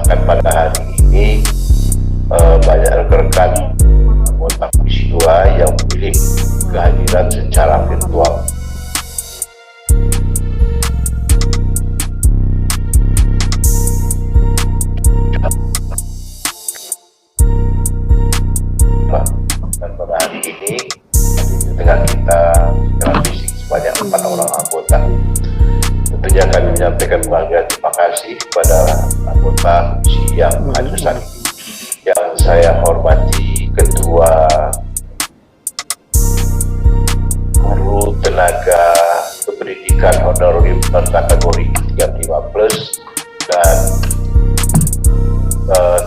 bahkan pada hari ini banyak rekan-rekan anggota Komisi 2 yang memilih kehadiran secara virtual. Dan pada hari ini dengan kita secara fisik sebanyak 4 orang anggota. Tentunya kami menyampaikan bangga terima kasih kepada anggota komisi yang hadir saat ini. Yang saya hormati Ketua Guru Tenaga Kependidikan Honorarium kategori 35 plus dan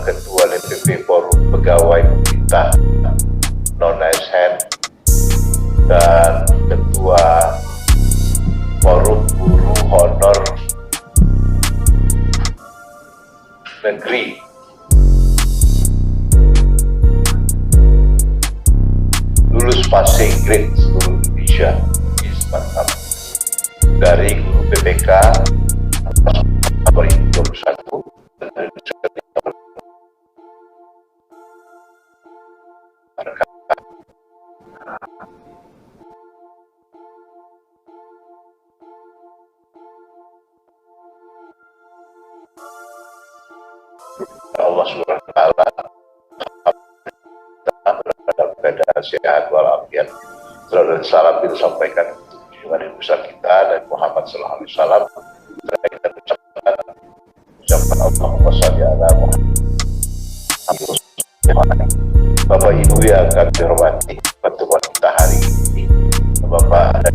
Ketua DPP Forum Pegawai Pemerintah non-ASN dan Ketua Forum Guru Honor Negeri lulus passing grade seluruh Indonesia dari guru PPK tahun 2021 dan dari Allah Subhanahu wa Ta'ala dalam keadaan sehat walafiat. Salam dan salam kita sampaikan untuk junjungan yang besar kita dan Muhammad Sallallahu Alaihi Wasallam. Kita ucapkan Allahumma sholli ala Muhammad. Bapak Ibu yang kami hormati, pertemuan kita hari ini, Bapak dan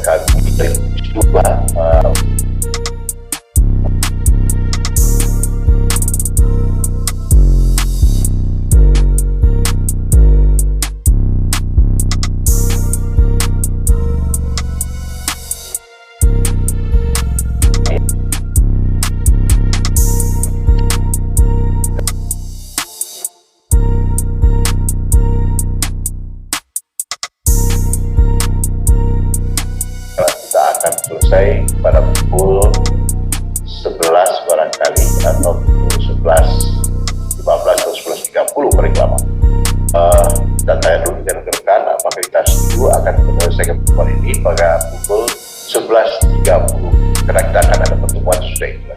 kami dari Komisi 2 selesai pada pukul 11 barangkali atau pukul 11.15 atau 11.30 paling lama. Dan saya dulu dengan rekan apakah kita setuju akan menyelesaikan pertemuan ini pada pukul 11.30 karena kita akan ada pertemuan sesudah itu.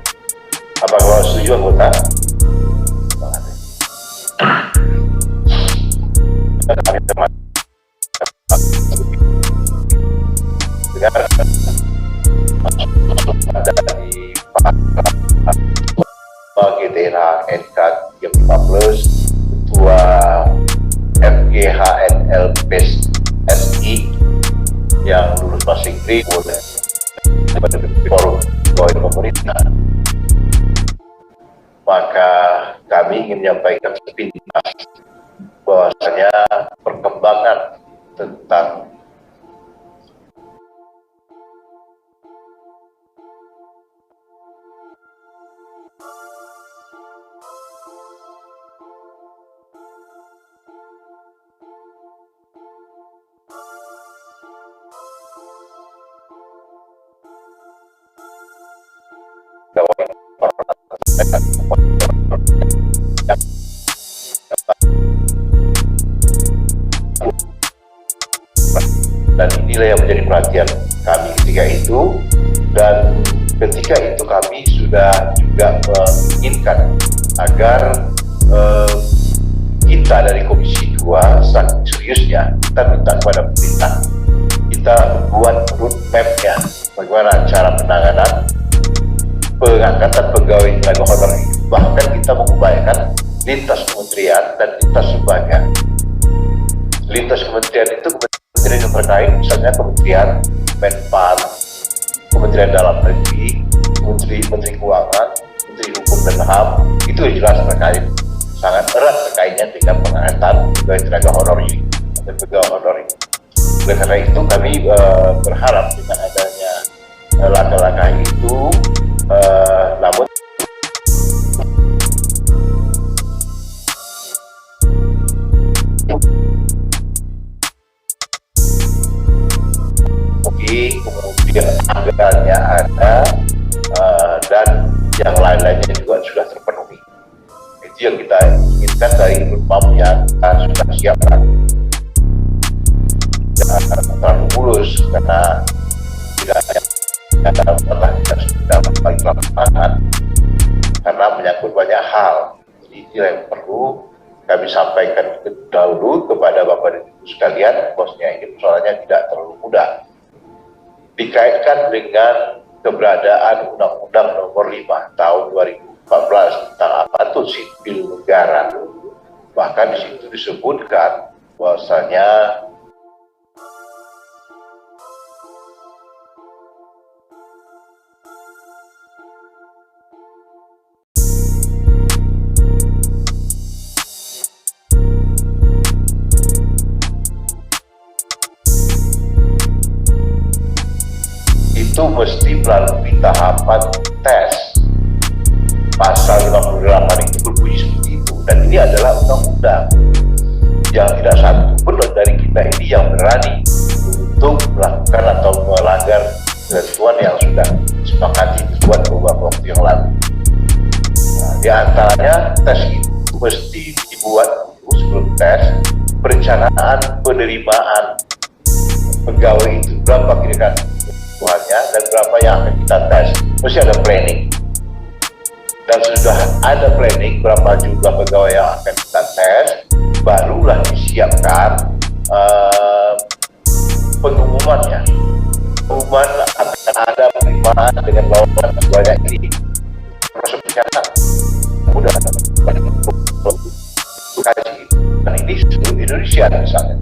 Apakah setuju anggota? Dengar dari Pak GTNH NK 35 plus, Ketua FGHNL PES SI yang lulus passing grade pada Forum Pegawai Pemerintah. Maka kami ingin menyampaikan sepintas bahwasanya perkembangan tentang dan inilah yang menjadi perhatian kami ketika itu, dan ketika itu kami sudah juga menginginkan agar kita dari Komisi 2 sangat seriusnya kita minta kepada pemerintah kita buat roadmap-nya bagaimana cara penanganan pengangkatan pegawai tenaga honor ini. Bahkan kita mengupayakan lintas kementerian dan lintas lembaga. Lintas kementerian itu kementerian yang terkait, misalnya Kementerian Menpan, Kementerian Dalam Negeri, Menteri Keuangan, Menteri Hukum dan HAM, itu jelas terkait, sangat erat terkaitnya dengan pengangkatan pegawai tenaga honor ini dan pegawai honor ini. Oleh karena itu kami berharap dengan adanya langkah-langkah itu, namun kemudian anggarannya ada dan yang lain-lainnya juga sudah terpenuhi. yang kita inginkan dari roadmap yang kita sudah siapkan. Jangan terlalu mulus karena tidak ada masalah kita sudah bagi lapangan karena menyangkut banyak hal. Jadi yang perlu kami sampaikan dahulu kepada Bapak dan Ibu sekalian, bosnya ini persoalannya tidak terlalu mudah. Dikaitkan dengan keberadaan Undang-Undang Nomor 5 Tahun 2014 tentang aparatur sipil negara. Bahkan di situ disebutkan bahwasanya itu mesti melalui tahapan tes. Pasal 58 itu berbunyi seperti itu, dan ini adalah undang-undang yang tidak satu pun dari kita ini yang berani untuk melakukan atau melanggar ketentuan yang sudah disepakati dibuat beberapa waktu yang lalu. Nah, di antaranya tes itu mesti dibuat dulu sebelum tes, perencanaan penerimaan pegawai itu berapa kira-kira kebutuhannya dan berapa yang akan kita tes. Mesti ada planning, dan sudah ada planning berapa jumlah pegawai yang akan kita tes, barulah disiapkan pengumumannya. Pengumuman akan ada penerimaan dengan lawan sebanyak ini. Proses pencatatan mudah kaji, dan ini seluruh Indonesia misalnya.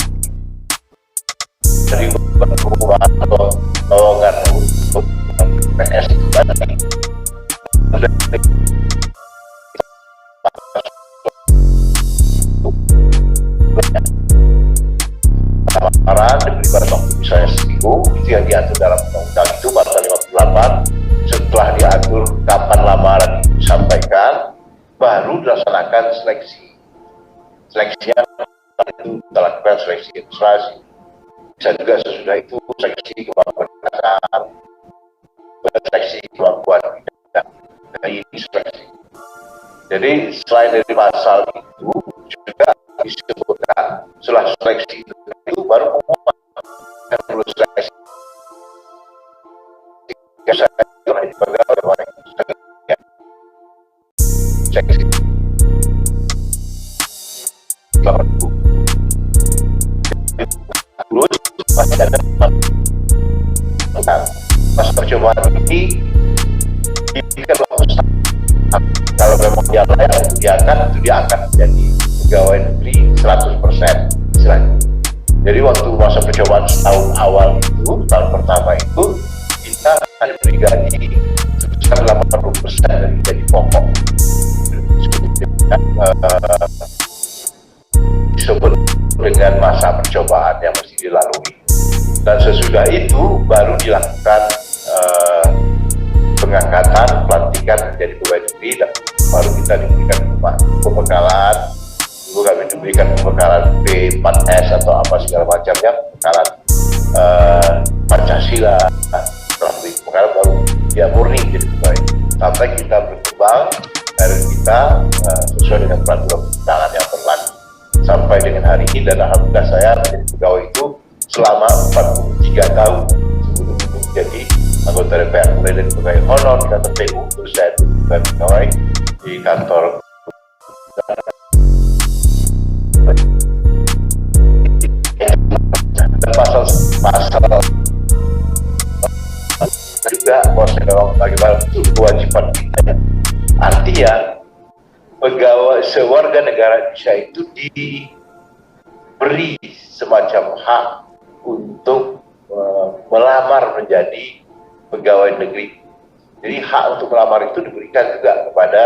Dari pengumuman atau lowongan untuk PS tadi lamaran diberi batas waktu misalnya seminggu, itu yang diatur dalam undang-undang itu pasal 58. Setelah diatur kapan lamaran disampaikan, baru dilaksanakan seleksi. Seleksinya itu dilakukan seleksi administrasi. Bisa juga sesudah itu seleksi kemampuan dasar, seleksi kemampuan bidang. Dari ini seleksi. Jadi selain dari pasal itu juga disebutkan setelah seleksi itu baru pengumuman yang perlu seleksi. Saya oleh pegawai seleksi. Terus masih ada masa percobaan ini diberikan waktu. Kalau memang dia layak untuk diangkat, itu dia akan menjadi pegawai negeri 100% istilahnya. Jadi waktu masa percobaan tahun awal itu, tahun pertama itu, kita akan diberi gaji sebesar 80% dari gaji pokok. Disebut dengan masa percobaan yang mesti dilalui. Dan sesudah itu baru dilakukan pengangkatan, pelantikan menjadi pegawai negeri, dan baru kita diberikan pembekalan. Dulu kami diberikan pembekalan P4S atau apa segala macamnya, pembekalan Pancasila, pembekalan baru dia murni jadi pegawai. Sampai kita berkembang, karir kita sesuai dengan peraturan perundangan yang berlaku. Sampai dengan hari ini, dan alhamdulillah saya menjadi pegawai itu selama 43 tahun sebelum itu menjadi anggota DPR, mulai dari pegawai honor di kantor PU, terus saya jadi pegawai di kantor dan pasal juga proses bagaimana itu kewajiban kita. Artinya pegawai sewarga negara Indonesia itu diberi semacam hak untuk melamar menjadi pegawai negeri. Jadi hak untuk melamar itu diberikan juga kepada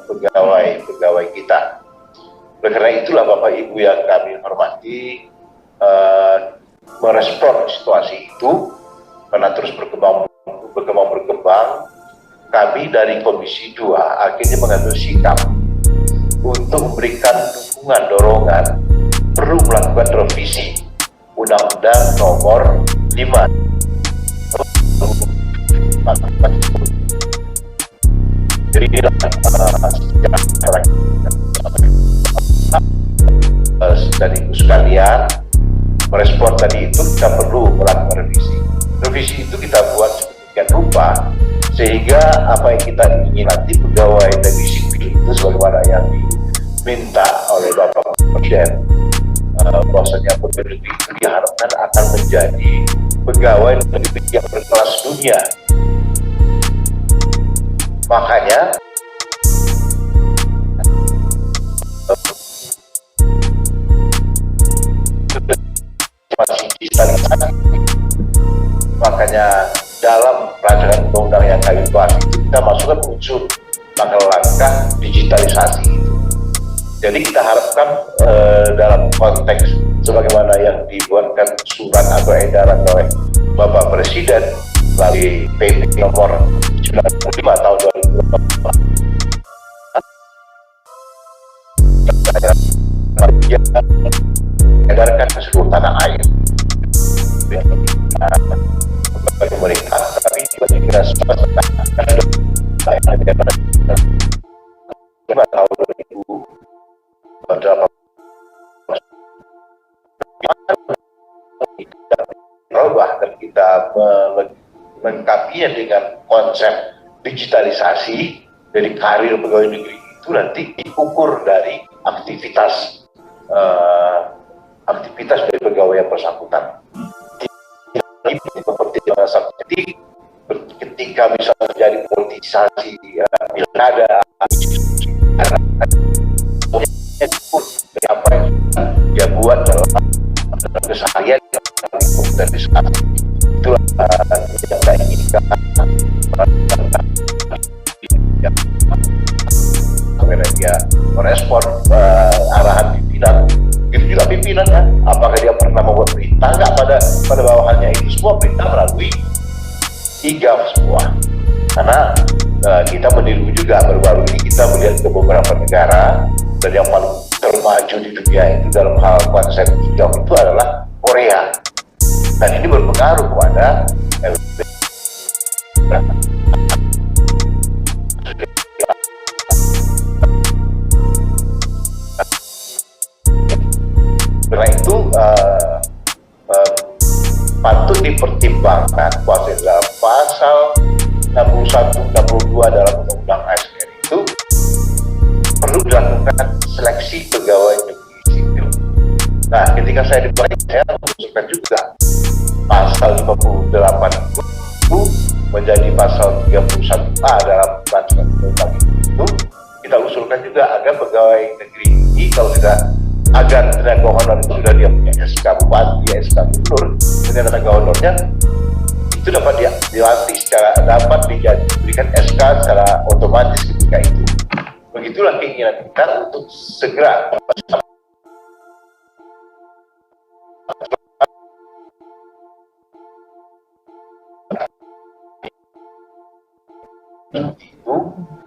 pegawai kita. Oleh karena itulah Bapak Ibu yang kami hormati, merespon situasi itu karena terus berkembang, kami dari Komisi 2 akhirnya mengambil sikap untuk memberikan dukungan dorongan perlu melakukan revisi Undang-Undang Nomor 5. Jadi dari ibu sekalian merespon tadi itu kita perlu melakukan revisi. Revisi itu kita buat sedemikian rupa sehingga apa yang kita ingin nanti pegawai negeri sipil itu sebagaimana yang diminta oleh Bapak Presiden, bahwasanya pegawai negeri itu diharapkan akan menjadi pegawai negeri yang berkelas dunia. Makanya masih digitalisasi. Makanya dalam rancangan undang-undang yang kami bahas itu kita masukkan unsur langkah-langkah digitalisasi itu. Jadi kita harapkan dalam konteks sebagaimana yang dibuatkan surat atau edaran oleh Bapak Presiden melalui PP nomor 95 tahun 2018 edarkan ke seluruh tanah air. Bagi mereka, tapi bagi kita semua 5 tahun 2018 berubah dan kita melengkapinya dengan konsep digitalisasi. Dari karir pegawai negeri itu nanti diukur dari aktivitas dari pegawai yang bersangkutan. Seperti ketika misalnya terjadi politisasi pilkada, apa yang dia buat dalam keseharian dan diskusi itulah yang saya inginkan. Bagaimana dia merespon arahan pimpinan, itu juga pimpinan kan, apakah dia pernah membuat perintah nggak pada bawahannya, itu semua perintah melalui IGAF semua. Karena kita meniru juga baru-baru ini kita melihat ke beberapa negara dan yang paling termaju di dunia itu dalam hal konsep IGAF itu adalah Korea, dan ini berpengaruh kepada karena itu patut dipertimbangkan bahwa dalam pasal 61-62 dalam Undang-Undang ASN itu perlu dilakukan seleksi pegawai negeri sipil. Nah, ketika saya dibaca, saya mengusulkan juga pasal 58 itu menjadi pasal 31A dalam rancangan undang itu. Kita usulkan juga agar pegawai negeri ini kalau tidak agar tenaga honor itu sudah dia punya SK Bupati, SK Gubernur, dengan tenaga honornya itu dapat dilatih dapat diberikan SK secara otomatis ketika itu. Begitulah keinginan kita untuk segera itu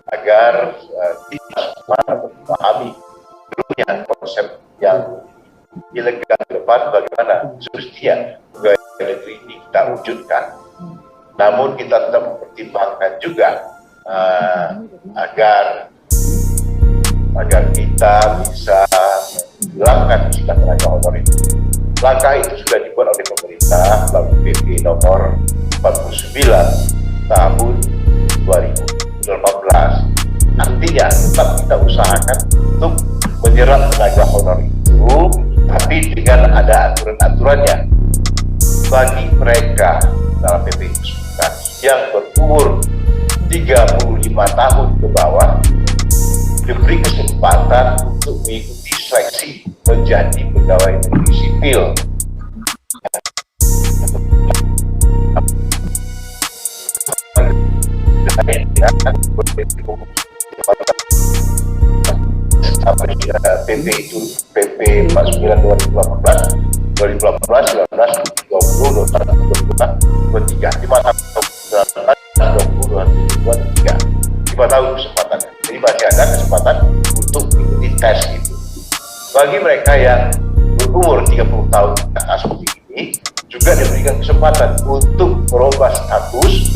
agar kita semua memahami dulunya konsep yang ilegal ke depan bagaimana semestinya pegawai negeri ini kita wujudkan. Namun kita tetap mempertimbangkan juga agar kita bisa menghilangkan sikap tenaga honor itu. Langkah itu sudah dibuat oleh pemerintah melalui PP nomor 49 tahun 2018. Artinya tetap kita usahakan untuk menyerap tenaga honor itu, tapi dengan ada aturan-aturannya. Bagi mereka dalam PP itu yang berumur 35 tahun ke bawah diberi kesempatan untuk mengikuti seleksi menjadi pegawai negeri sipil. PP itu PP 49 2018 19 20 21 23 5 tahun 20 23 5 tahun kesempatan. Jadi masih ada kesempatan untuk mengikuti tes itu. Bagi mereka yang berumur 30 tahun seperti ini juga diberikan kesempatan untuk merubah status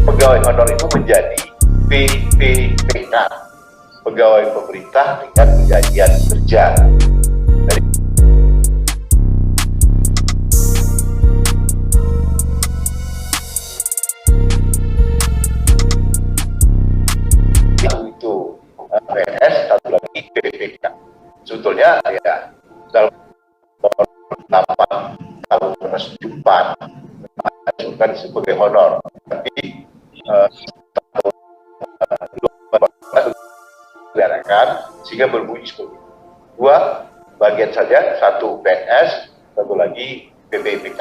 pegawai honor itu menjadi PPPK, pegawai pemerintah dengan perjanjian kerja. Dari itu PNS, satu lagi PPPK. Sebetulnya ya dalam 8 tahun penyesuaian bukan sebagai honor, tapi diadakan sehingga berbunyi seperti itu. 2 bagian saja, 1 PNS, 1 lagi PPPK.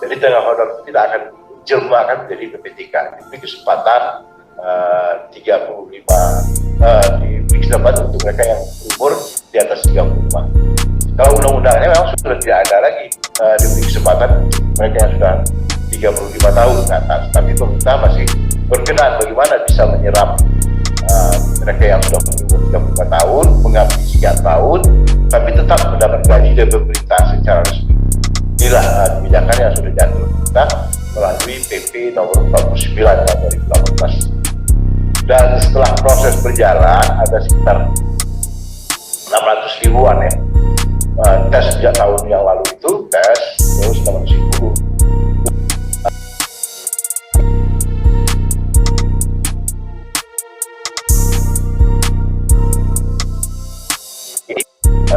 Jadi tengah honor tidak akan jelmakan menjadi PPTK. Ini kesempatan 35 diberi kesempatan untuk mereka yang berumur di atas 35. Kalau undang-undangnya memang sudah tidak ada lagi diberi kesempatan mereka yang sudah 35 tahun ke atas, tapi pemerintah masih berkenan bagaimana bisa menyerap mereka yang sudah berumur 35 tahun, mengabdi sekian tahun, tapi tetap mendapat gaji dari pemerintah secara resmi. Inilah kebijakan yang sudah diatur pemerintah melalui PP nomor 49 tahun 2018. Dan setelah proses berjalan ada sekitar 600 ribuan ya tes sejak tahun yang lalu itu tes, terus 600 ribu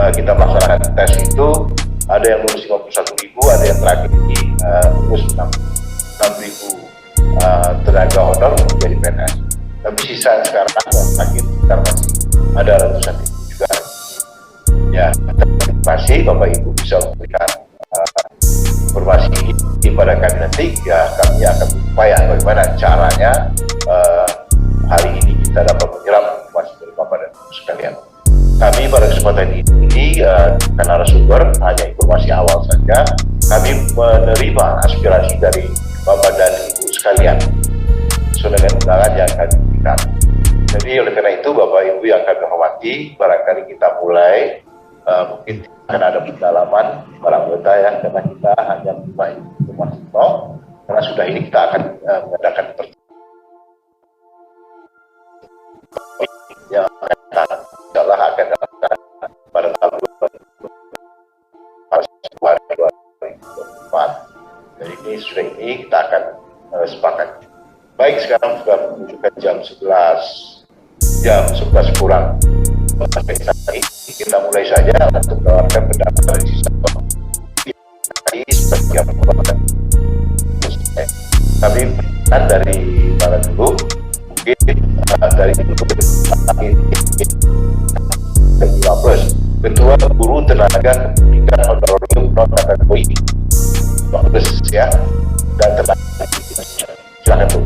kita melaksanakan tes itu. Ada yang lulus 51 ribu, ada yang terakhir ini lulus 6 ribu tenaga honor menjadi PNS. Tapi sisa sekarang yang terakhir sekitar masih ada ratusan ribu juga. Ya, masih Bapak Ibu bisa memberikan informasi kepada kami nanti. Ya, kami akan berupaya bagaimana caranya hari ini kita dapat menyerap informasi dari Bapak dan Ibu sekalian. Kami pada kesempatan ini karena narasumber hanya informasi awal saja. Kami menerima aspirasi dari Bapak dan Ibu sekalian sesuai dengan undangan yang akan diberikan. Jadi oleh karena itu Bapak Ibu yang kami hormati, barangkali kita mulai. Mungkin akan ada pendalaman para anggota ya, karena kita hanya menerima informasi karena sudah ini kita akan mengadakan yang akan dilakukan pada tahun 2024. Jadi ini kita akan sepakat. Baik, sekarang sudah menunjukkan jam 11 kurang. Kita mulai saja untuk menawarkan pendapat dari sisa setiap pembahasan. Kami dari mana dulu, mungkin dari Ketua Guru Tenaga Pendidikan Honorarium non-akademik ya, dan tenaga. Silakan Bu.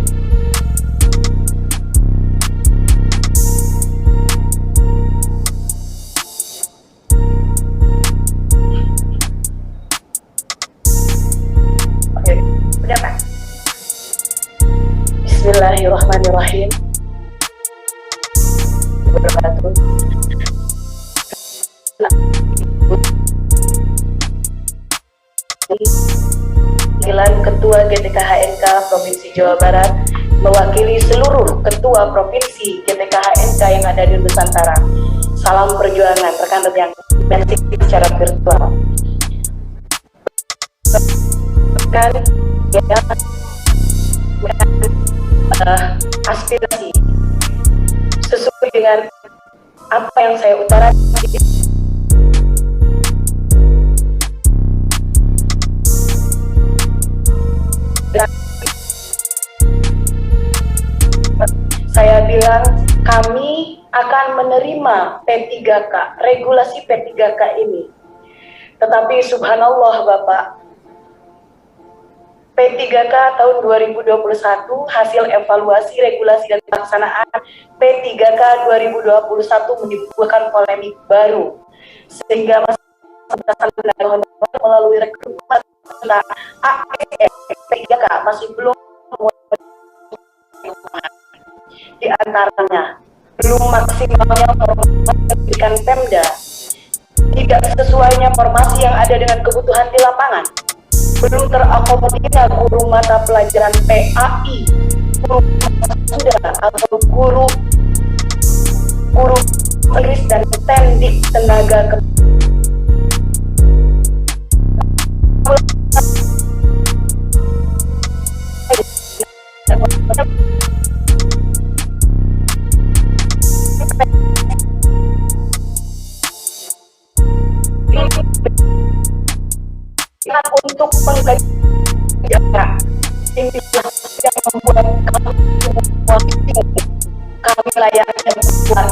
Udah Pak. Bismillahirrahmanirrahim. Wabarakatuh. Panggilan Ketua GTK-HNK Provinsi Jawa Barat mewakili seluruh Ketua Provinsi GTK-HNK yang ada di Nusantara. Salam perjuangan rekan-rekan yang secara virtual. Kan aspirasi sesuai dengan apa yang saya utarakan. Saya bilang kami akan menerima P3K, regulasi P3K ini. Tetapi subhanallah Bapak, P3K tahun 2021 hasil evaluasi regulasi dan pelaksanaan P3K 2021 menimbulkan polemik baru sehingga masyarakat tenaga honor melalui rekrutmen ASN P3K masih belum di antaranya belum maksimalnya formasi diberikan Pemda, tidak sesuainya formasi yang ada dengan kebutuhan di lapangan, belum terakomodasinya guru mata pelajaran PAI guru Sunda atau guru Inggris dan teknik tenaga untuk menggaji ini yang membuat kami layak dan kuat.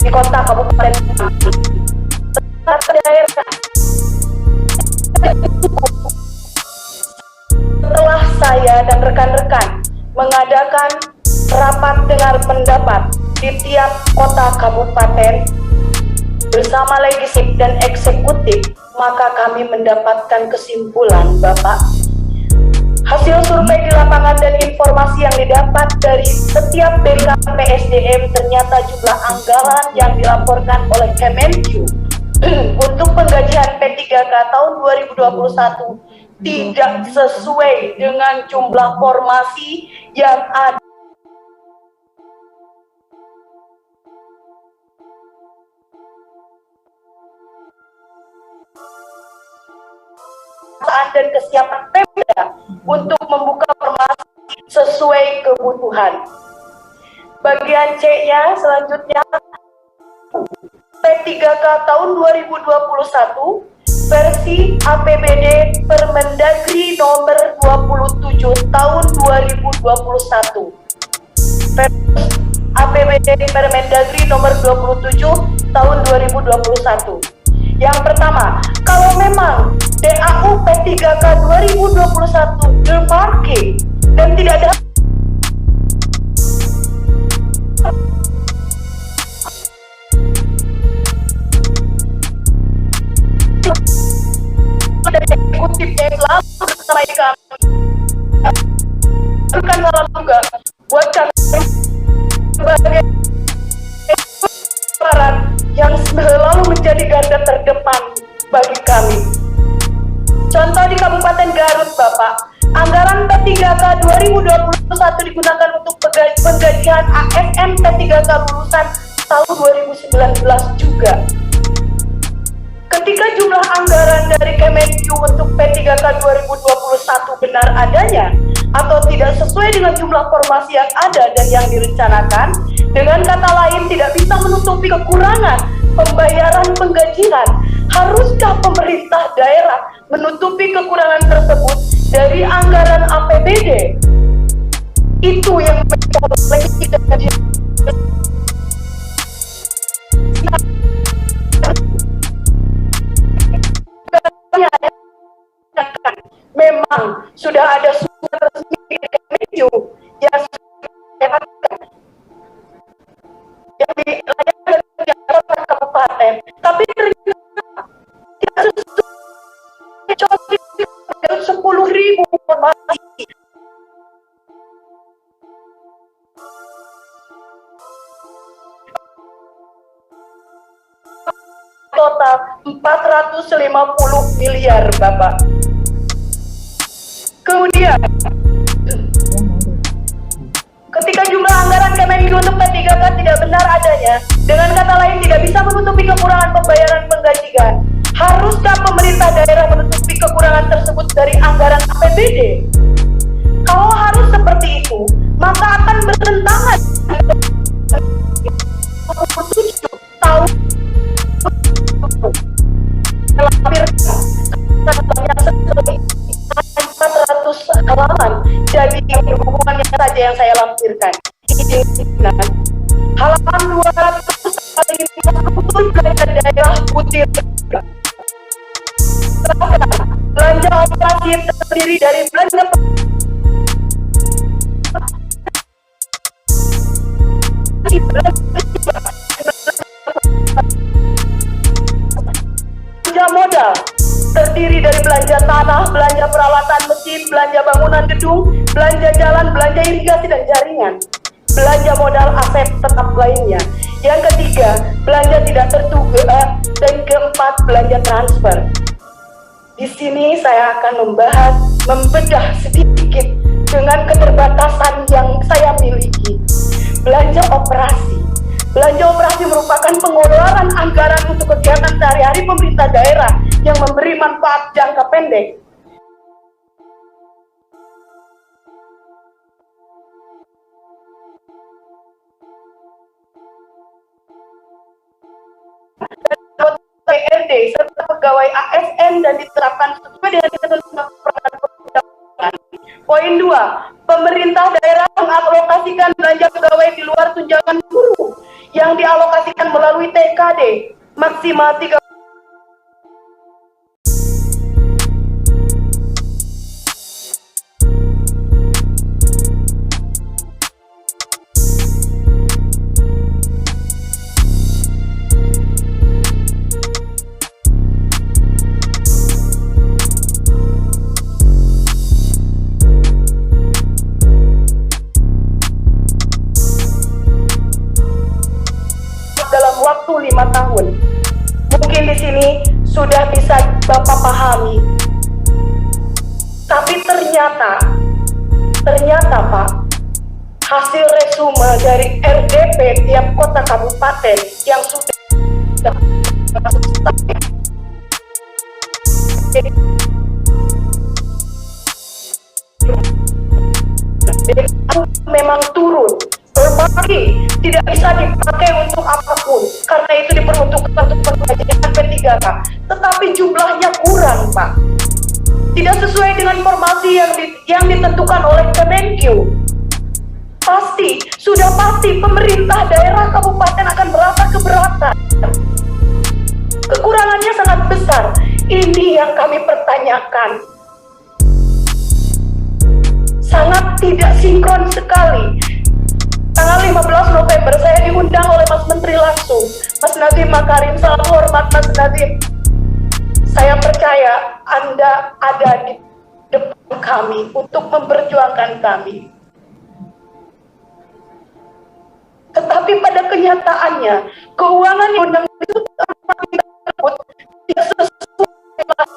Di kota kabupaten daerah. Setelah saya dan rekan-rekan mengadakan rapat dengar pendapat di tiap kota kabupaten bersama legislatif dan eksekutif, maka kami mendapatkan kesimpulan, Bapak. Hasil survei di lapangan dan informasi yang didapat dari setiap BKPSDM, ternyata jumlah anggaran yang dilaporkan oleh Kemenq untuk penggajian P3K tahun 2021 tidak sesuai dengan jumlah formasi yang ada dan kesiapan Pemda untuk membuka formasi sesuai kebutuhan. Bagian C-nya selanjutnya P3K tahun 2021 versi APBD Permendagri nomor 27 tahun 2021. APBD Permendagri nomor 27 tahun 2021. Yang pertama, kalau memang DAU P3K 2021 dipakai dan tidak ada eksekutif yang selalu bersama kami, bukan salah juga buat kami sebagai peran yang selalu menjadi garda terdepan bagi kami. Contoh di Kabupaten Garut, Bapak, anggaran P3K 2021 digunakan untuk penggajian ASN P3K lulusan tahun 2019 juga. Ketika jumlah anggaran dari Kemenq untuk P3K 2021 benar adanya atau tidak sesuai dengan jumlah formasi yang ada dan yang direncanakan, dengan kata lain tidak bisa menutupi kekurangan pembayaran penggajian, haruskah pemerintah daerah menutupi kekurangan tersebut dari anggaran APBD? Itu yang menjadi memang sudah ada surat resmi dari Kemenq yang dilayangkan di kota kabupaten, tapi ternyata tidak sesuai 10.000 formasi. Total 450 miliar, Bapak. Kemudian, ketika jumlah anggaran Kemenq untuk P3K tidak benar adanya, dengan kata lain tidak bisa menutupi kekurangan pembayaran penggajian, haruskah pemerintah daerah menutupi kekurangan tersebut dari anggaran APBD? Kalau harus seperti itu, maka akan bertentangan dengan 27 tahun melampirkan 400 halaman dari hubungannya saja yang saya lampirkan. Halaman 250 belanja daerah butir. Belanja operasi terdiri dari belanja modal terdiri dari belanja tanah, belanja peralatan mesin, belanja bangunan gedung, belanja jalan, belanja irigasi dan jaringan, belanja modal aset tetap lainnya. Yang ketiga, belanja tidak terduga. Dan keempat, belanja transfer. Di sini saya akan membedah sedikit dengan keterbatasan yang saya miliki. Belanja operasi. Belanja operasi merupakan pengeluaran anggaran untuk kegiatan sehari-hari pemerintah daerah yang memberi manfaat jangka pendek. PRD serta pegawai ASN dan diterapkan sesuai dengan ketentuan perundang-undangan. Poin 2, pemerintah daerah mengalokasikan belanja pegawai di luar tunjangan guru yang dialokasikan melalui TKD maksimal 3 waktu 5 tahun. Mungkin di sini sudah bisa Bapak pahami. Tapi ternyata Pak, hasil resume dari RDP tiap kota kabupaten yang sudah memang turun. Berbagi tidak bisa dipakai untuk apapun karena itu diperuntukkan untuk perpajakan P3K, tetapi jumlahnya kurang, Pak. Tidak sesuai dengan formasi yang ditentukan oleh Kemenkyu. Sudah pasti pemerintah daerah kabupaten akan merasa keberatan. Kekurangannya sangat besar. Ini yang kami pertanyakan. Sangat tidak sinkron sekali. Tanggal 15 November saya diundang oleh Mas Menteri langsung, Mas Nadiem Makarim. Salam hormat Mas Nadiem. Saya percaya Anda ada di depan kami untuk memperjuangkan kami. Tetapi pada kenyataannya, keuangan yang undang itu tersebut tidak sesuai dengan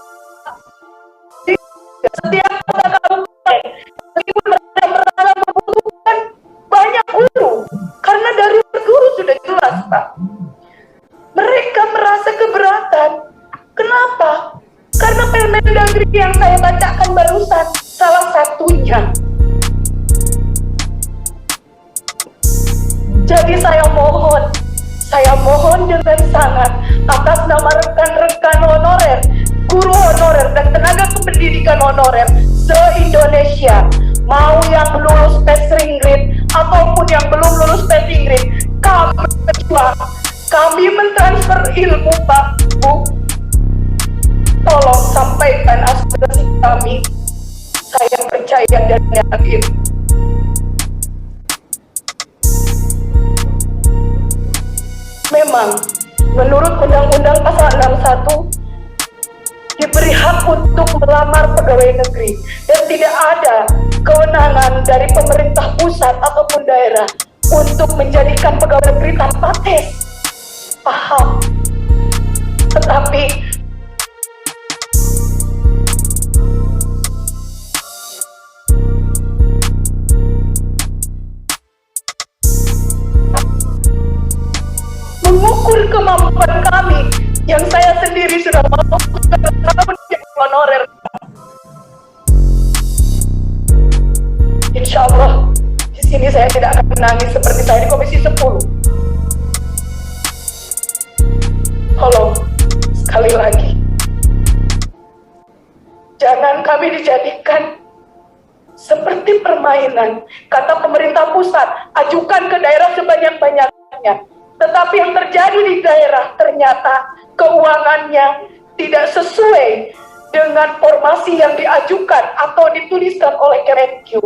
setiap kota kabupaten. Meskipun mereka merasa membutuhkan banyak guru, karena dari guru sudah jelas, Pak. Mereka merasa keberatan. Kenapa? Karena Permendagri yang saya bacakan barusan salah satunya. Jadi saya mohon dengan sangat atas nama rekan-rekan honorer, guru honorer dan tenaga kependidikan honorer se-Indonesia, mau yang lulus passing grade ataupun yang belum lulus passing grade, kami berjuang, kami mentransfer ilmu, Pak, Bu. Tolong sampaikan aspirasi kami. Saya percaya dan yakin. Memang, menurut Undang-Undang Pasal 61, diberi hak untuk melamar pegawai negeri dan tidak ada kewenangan dari pemerintah pusat ataupun daerah untuk menjadikan pegawai negeri tanpa tes. Paham? Tetapi mengukur kemampuan kami yang saya sendiri sudah mau tahun honorer. Insya Allah di sini saya tidak akan menangis seperti saya di Komisi 10. Tolong sekali lagi, jangan kami dijadikan seperti permainan. Kata pemerintah pusat, ajukan ke daerah sebanyak-banyaknya. Tetapi yang terjadi di daerah ternyata keuangannya tidak sesuai dengan formasi yang diajukan atau dituliskan oleh Kemenkyu.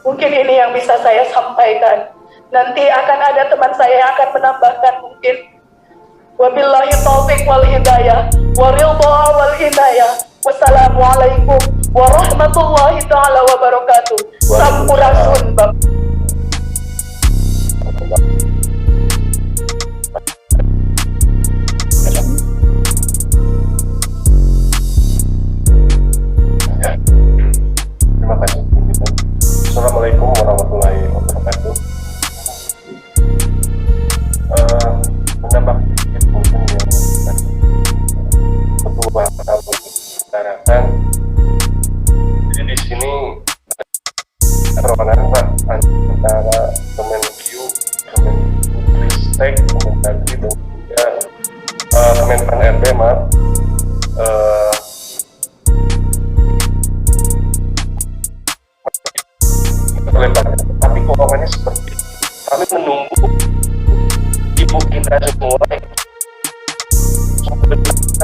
Mungkin ini yang bisa saya sampaikan. Nanti akan ada teman saya yang akan menambahkan mungkin. Wabillahi taufiq wal hidayah, waridha wal inayah. Wassalamualaikum warahmatullahi ta'ala wabarakatuh. Sampurasun, Bapak.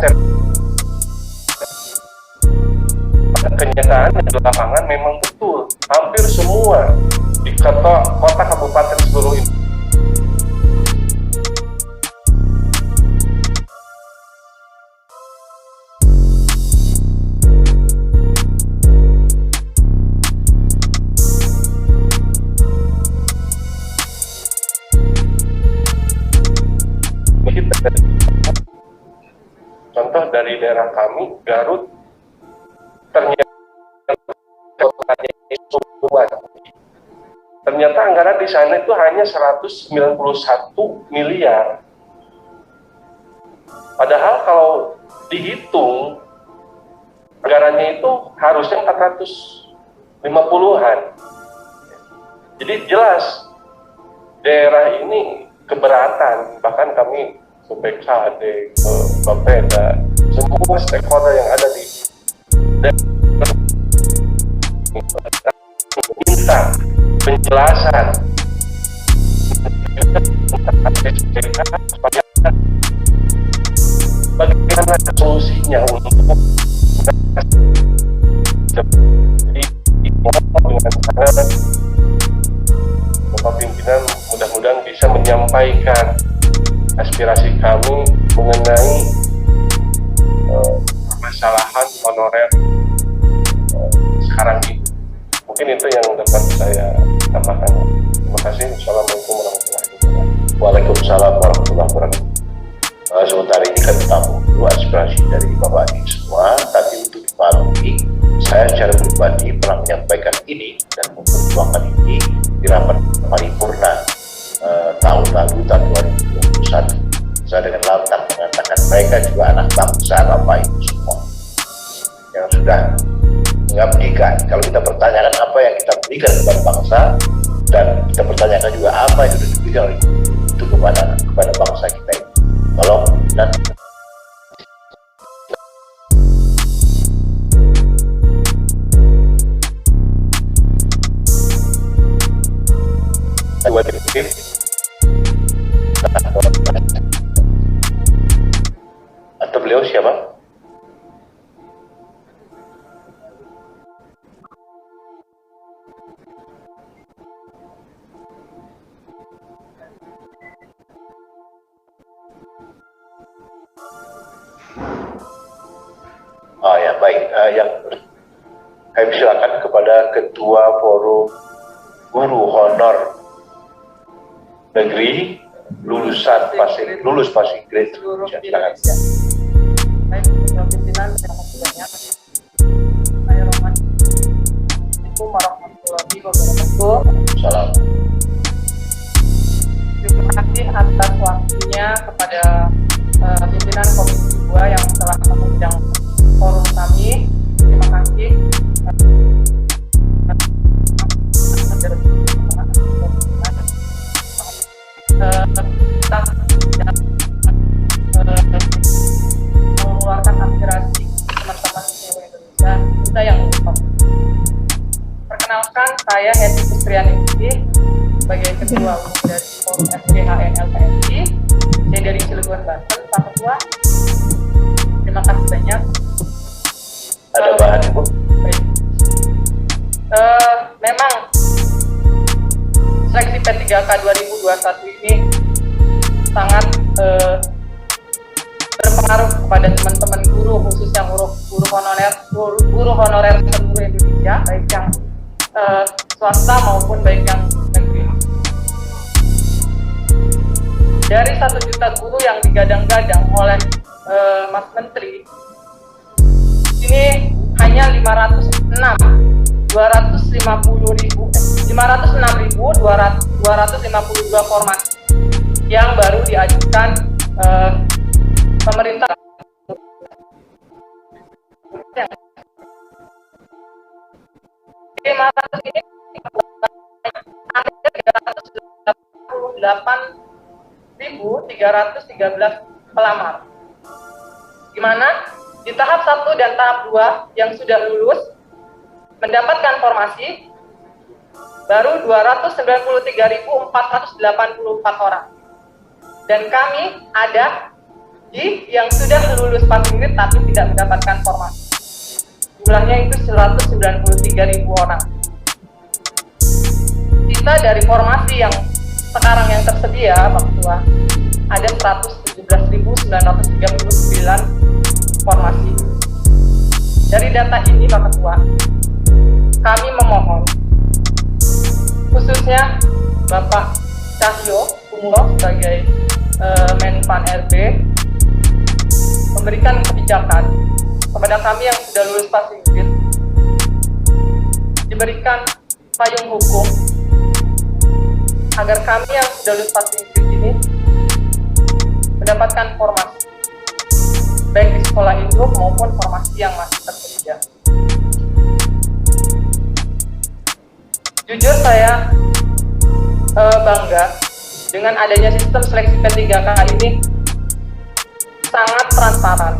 cari kenyataan di lapangan memang betul hampir semua di kota kabupaten seluruh ini contoh dari daerah kami, Garut, ternyata anggaran di sana itu hanya 191 miliar. Padahal kalau dihitung anggarannya itu harusnya 450-an. Jadi jelas daerah ini keberatan, bahkan kami ke BKD, ke Bapeda, semua stakeholder yang ada di minta penjelasan bagaimana solusinya untuk jadi dengan sangat Bapak pimpinan mudah-mudahan bisa menyampaikan aspirasi kami mengenai permasalahan honorer sekarang ini. Mungkin itu yang dapat saya tambahkan. Terima kasih. Assalamualaikum warahmatullahi wabarakatuh. Waalaikumsalam warahmatullahi wabarakatuh. Sementara ini kan tamu aspirasi dari Bapak ini semua, tapi untuk dipahami, saya secara pribadi pernah menyampaikan ini dan memperjuangkan ini di rapat paripurna tahun lalu, tahun 2021. Saya dengan lantang mengatakan mereka juga anak bangsa Bapak Ibu semua yang sudah mengabdikan. Kalau kita pertanyakan apa yang kita berikan kepada bangsa, dan kita pertanyakan juga apa yang sudah diberikan oleh itu kepada bangsa kita ini. Tolong nanti atau beliau siapa? Oh ya baik, yang kami silakan kepada Ketua Forum Guru Honor Negeri lulus passing grade. Seluruh Silakan. Indonesia. Baik, Ketua Pimpinan, terima kasih banyak. Saya Roman. Assalamualaikum warahmatullahi wabarakatuh. Salam. Terima kasih atas waktunya kepada pimpinan Komisi 2 yang telah mengundang forum kami. Terima kasih. Mengeluarkan aspirasi teman-teman seluruh Indonesia kita yang lupa. Perkenalkan, saya Heti Pustrianingsi sebagai Ketua Umum dari Forum FGHN LPSI. Saya dari Cilegon, Banten, Pak Ketua. Terima kasih banyak. Ada bahan Ibu? Baik. Memang seleksi P3K 2021 ini sangat berpengaruh kepada teman-teman guru, khususnya guru honorer seluruh Indonesia, baik yang swasta maupun baik yang negeri. Dari 1 juta guru yang digadang-gadang oleh Mas Menteri, ini hanya 506.252 formasi yang baru diajukan pemerintah. Ini hampir 388.313 pelamar. Gimana? Di tahap 1 dan tahap 2 yang sudah lulus mendapatkan formasi baru 293.484 orang. Dan kami ada yang sudah lulus passing grade tapi tidak mendapatkan formasi. Jumlahnya itu 193.000 orang. Sisa dari formasi yang sekarang yang tersedia, Pak Ketua, ada 117.939 formasi. Dari data ini, Pak Ketua, kami memohon, khususnya Bapak Cahyo Kumolo sebagai Menpan RB, memberikan kebijakan kepada kami yang sudah lulus passing grade, diberikan payung hukum agar kami yang sudah lulus passing grade ini mendapatkan formasi baik di sekolah induk maupun formasi yang masih tersedia. Jujur saya bangga dengan adanya sistem seleksi P3K ini, sangat transparan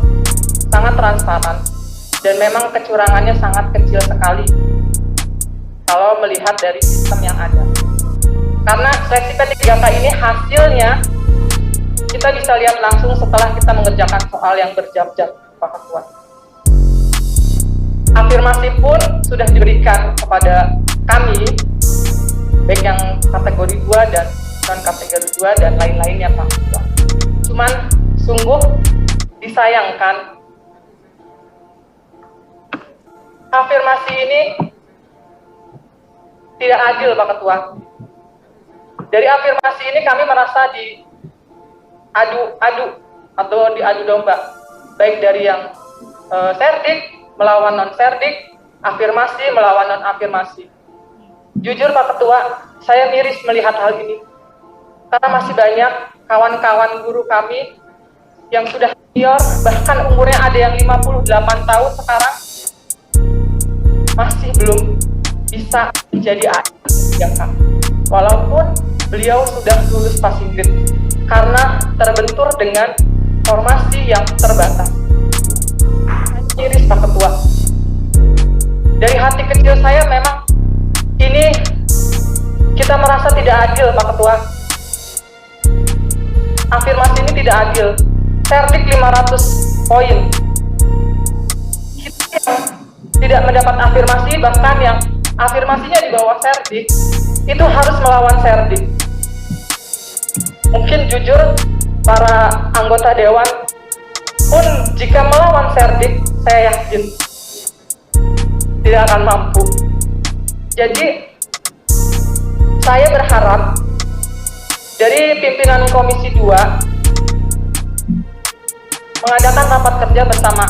dan memang kecurangannya sangat kecil sekali kalau melihat dari sistem yang ada. Karena seleksi P3K ini hasilnya kita bisa lihat langsung setelah kita mengerjakan soal yang berjam-jam, Pak Ketua. Afirmasi pun sudah diberikan kepada kami, baik yang kategori 2 dan non-kategori 2 dan lain-lainnya, Pak Ketua. Cuman sungguh disayangkan, afirmasi ini tidak adil, Pak Ketua. Dari afirmasi ini kami merasa diadu atau diadu domba, baik dari yang serdik melawan non-serdik, afirmasi melawan non-afirmasi. Jujur Pak Ketua, saya miris melihat hal ini, karena masih banyak kawan-kawan guru kami yang sudah senior, bahkan umurnya ada yang 58 tahun sekarang, masih belum bisa menjadi ASN, walaupun beliau sudah lulus passing grade, karena terbentur dengan formasi yang terbatas. Miris Pak Ketua. Dari hati kecil saya memang ini kita merasa tidak adil, Pak Ketua. Afirmasi ini tidak adil. Serdik 500 poin. Kita yang tidak mendapat afirmasi, bahkan yang afirmasinya di bawah serdik, itu harus melawan serdik. Mungkin jujur para anggota dewan pun jika melawan serdik, saya yakin tidak akan mampu. Jadi saya berharap dari pimpinan Komisi 2 mengadakan rapat kerja bersama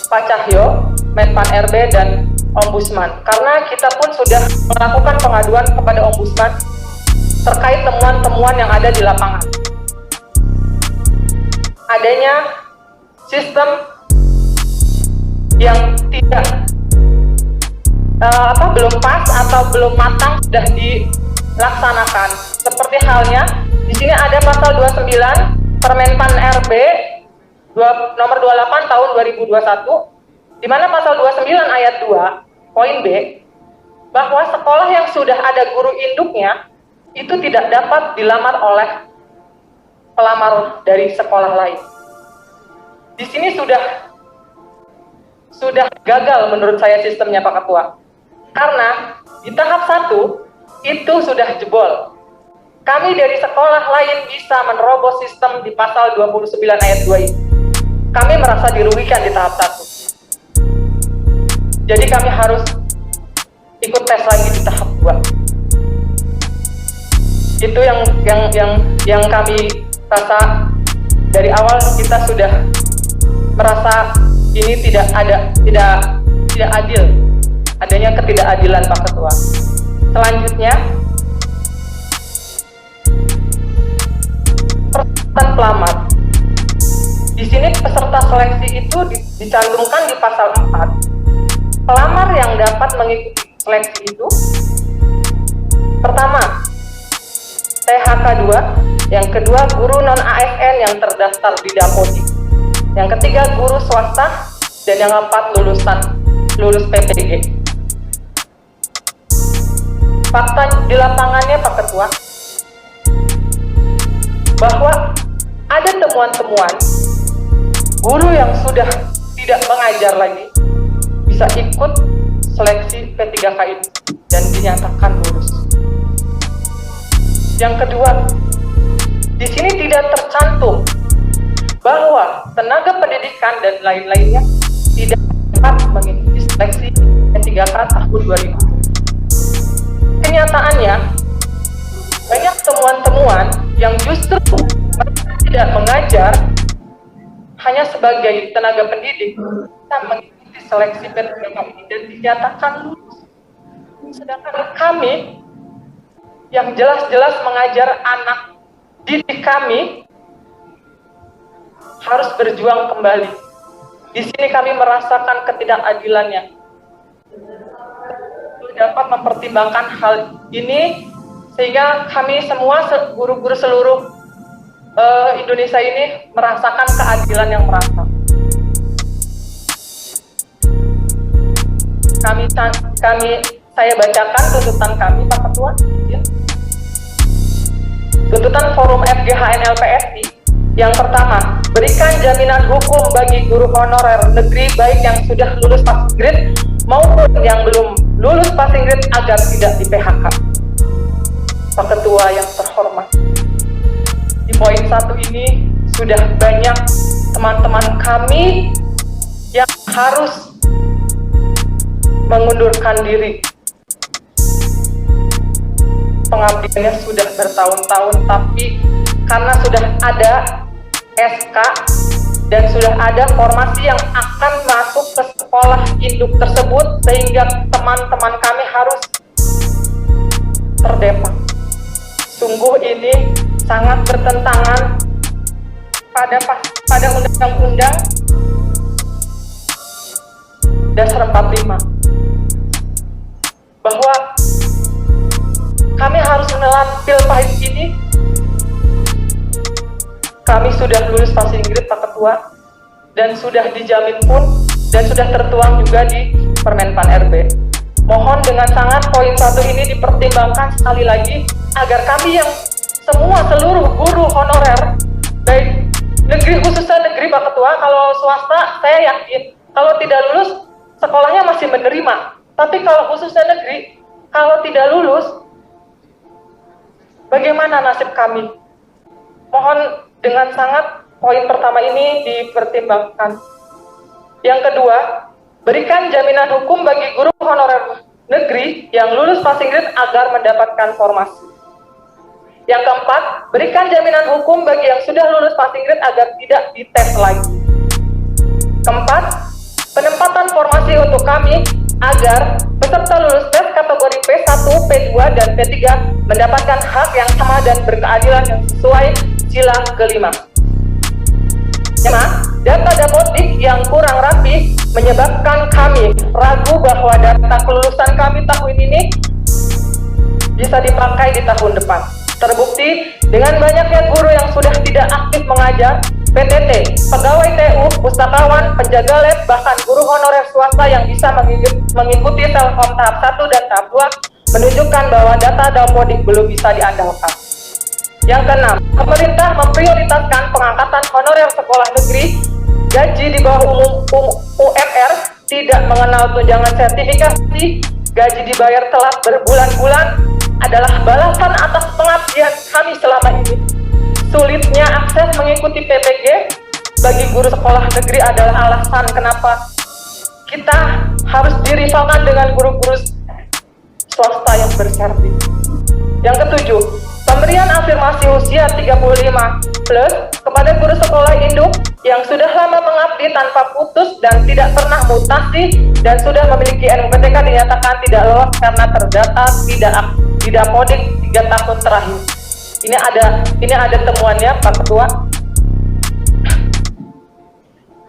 Pak Cahyo, Menpan RB dan Ombudsman, karena kita pun sudah melakukan pengaduan kepada Ombudsman terkait temuan-temuan yang ada di lapangan. Adanya sistem yang tidak belum pas atau belum matang sudah dilaksanakan. Seperti halnya di sini ada pasal 29 Permenpan RB nomor 28 tahun 2021, di mana pasal 29 ayat 2 poin B, bahwa sekolah yang sudah ada guru induknya itu tidak dapat dilamar oleh pelamar dari sekolah lain. Di sini sudah gagal menurut saya sistemnya, Pak Ketua. Karena di tahap 1 itu sudah jebol. Kami dari sekolah lain bisa menerobos sistem di pasal 29 ayat 2 ini. Kami merasa dirugikan di tahap 1. Jadi kami harus ikut tes lagi di tahap 2. Itu yang kami rasa dari awal kita sudah merasa ini tidak adil, adanya ketidakadilan, Pak Ketua. Selanjutnya, persyaratan pelamar. Di sini peserta seleksi itu dicantumkan di pasal 4. Pelamar yang dapat mengikuti seleksi itu, pertama, THK 2, yang kedua guru non-ASN yang terdaftar di Dapodik, yang ketiga guru swasta, dan yang keempat lulus PPG. Fakta di lapangannya, Pak Ketua, bahwa ada temuan-temuan guru yang sudah tidak mengajar lagi bisa ikut seleksi P3K ini dan dinyatakan lulus. Yang kedua, di sini tidak tercantum bahwa tenaga pendidikan dan lain-lainnya tidak dapat mengikuti seleksi P3K tahun 2000. Kenyataannya, banyak temuan-temuan yang justru mereka tidak mengajar hanya sebagai tenaga pendidik, kita mengikuti seleksi P3K ini dan dinyatakan lulus. Sedangkan kami yang jelas-jelas mengajar anak didik kami harus berjuang kembali. Di sini kami merasakan ketidakadilannya. Dapat mempertimbangkan hal ini sehingga kami semua guru-guru seluruh Indonesia ini merasakan keadilan yang merata. Saya bacakan tuntutan kami, Pak Ketua. Tuntutan Forum FGHN LPSI. Yang pertama, berikan jaminan hukum bagi guru honorer negeri baik yang sudah lulus passing grade maupun yang belum lulus passing grade agar tidak di PHK. Pak Ketua yang terhormat, di poin 1 ini sudah banyak teman-teman kami yang harus mengundurkan diri. Pengabdiannya sudah bertahun-tahun, tapi karena sudah ada SK dan sudah ada formasi yang akan masuk ke sekolah induk tersebut, sehingga teman-teman kami harus terdepak. Sungguh ini sangat bertentangan pada Undang-Undang Dasar 45 bahwa kami harus menelan pil pahit ini. Kami sudah lulus passing grade, Pak Ketua, dan sudah dijamin pun dan sudah tertuang juga di Permenpan RB. Mohon dengan sangat poin 1 ini dipertimbangkan sekali lagi agar kami yang semua seluruh guru honorer baik negeri, khususnya negeri, Pak Ketua, kalau swasta saya yakin kalau tidak lulus sekolahnya masih menerima, tapi kalau khususnya negeri kalau tidak lulus bagaimana nasib kami? Mohon dengan sangat poin pertama ini dipertimbangkan. Yang kedua, berikan jaminan hukum bagi guru honorer negeri yang lulus passing grade agar mendapatkan formasi. Yang keempat, berikan jaminan hukum bagi yang sudah lulus passing grade agar tidak dites lagi. Keempat, penempatan formasi untuk kami agar peserta lulus tes kategori P1, P2, dan P3 mendapatkan hak yang sama dan berkeadilan yang sesuai sila kelima. Data Dapodik yang kurang rapi menyebabkan kami ragu bahwa data kelulusan kami tahun ini bisa dipakai di tahun depan. Terbukti dengan banyaknya guru yang sudah tidak aktif mengajar, PTT, pegawai TU, pustakawan, penjaga lab, bahkan guru honorer swasta yang bisa mengikuti Telkom tahap 1 dan tahap 2 menunjukkan bahwa data Dapodik belum bisa diandalkan. Yang keenam, pemerintah memprioritaskan pengangkatan honorer sekolah negeri, gaji di bawah UMR, tidak mengenal tunjangan sertifikasi, gaji dibayar telat berbulan-bulan, adalah balasan atas pengabdian kami selama ini. Sulitnya akses mengikuti PPG bagi guru sekolah negeri adalah alasan kenapa kita harus dirivalkan dengan guru-guru swasta yang bersertif. Yang ketujuh, pemberian afirmasi usia 35 plus kepada guru sekolah induk yang sudah lama mengabdi tanpa putus dan tidak pernah mutasi dan sudah memiliki NPTK dinyatakan tidak lolos karena terdata tidak Dapodik 3 tahun terakhir. Ini ada temuannya, Pak Ketua.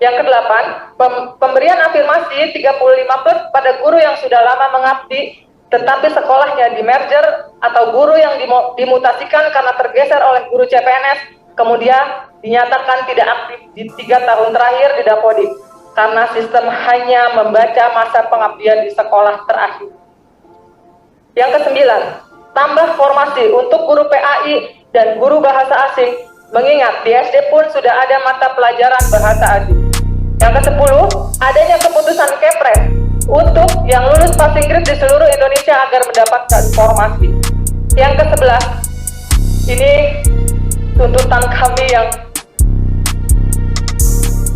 Yang kedelapan, pemberian afirmasi 35 plus pada guru yang sudah lama mengabdi tetapi sekolahnya di merger atau guru yang dimutasikan karena tergeser oleh guru CPNS kemudian dinyatakan tidak aktif di 3 tahun terakhir di Dapodik karena sistem hanya membaca masa pengabdian di sekolah terakhir. Yang kesembilan, tambah formasi untuk guru PAI dan guru bahasa asing Mengingat di SD pun sudah ada mata pelajaran bahasa asing. Yang ke-10, adanya keputusan Kepres untuk yang lulus passing grade di seluruh Indonesia agar mendapatkan informasi. Yang ke-11, ini tuntutan kami yang